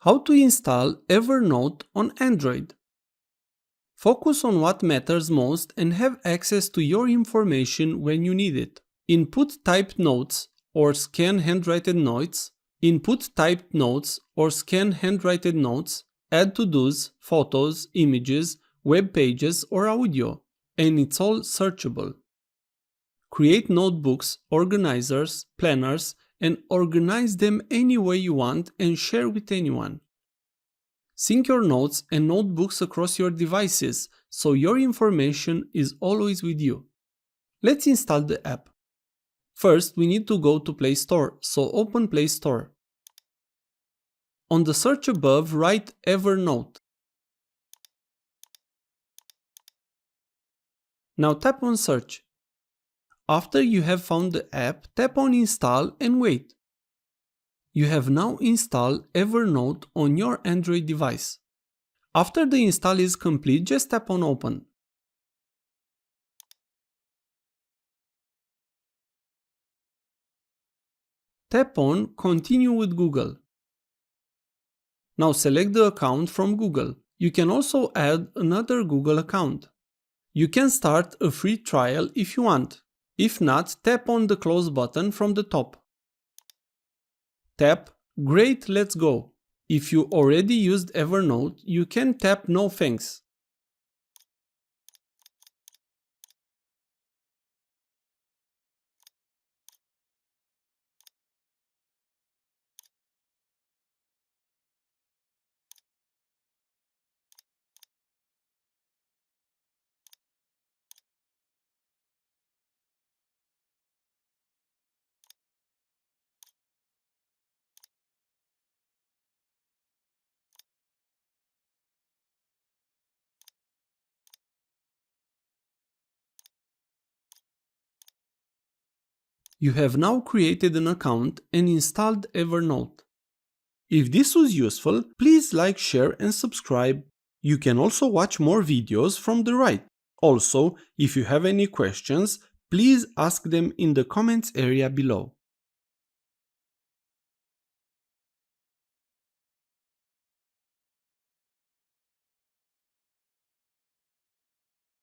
How to install Evernote on Android. Focus on what matters most and have access to your information when you need it. Input typed notes or scan handwritten notes. Input typed notes or scan handwritten notes. Add to-dos, photos, images, web pages or audio. And it's all searchable. Create notebooks, organizers, planners, and organize them any way you want and share with anyone. Sync your notes and notebooks across your devices so your information is always with you. Let's install the app. First, we need to go to Play Store, so open Play Store. On the search above, write Evernote. Now tap on Search. After you have found the app, tap on Install and wait. You have now installed Evernote on your Android device. After the install is complete, just tap on Open. Tap on Continue with Google. Now select the account from Google. You can also add another Google account. You can start a free trial if you want. If not, tap on the Close button from the top. Tap Great, let's go. If you already used Evernote, you can tap No thanks. You have now created an account and installed Evernote. If this was useful, please like, share and subscribe. You can also watch more videos from the right. Also, if you have any questions, please ask them in the comments area below.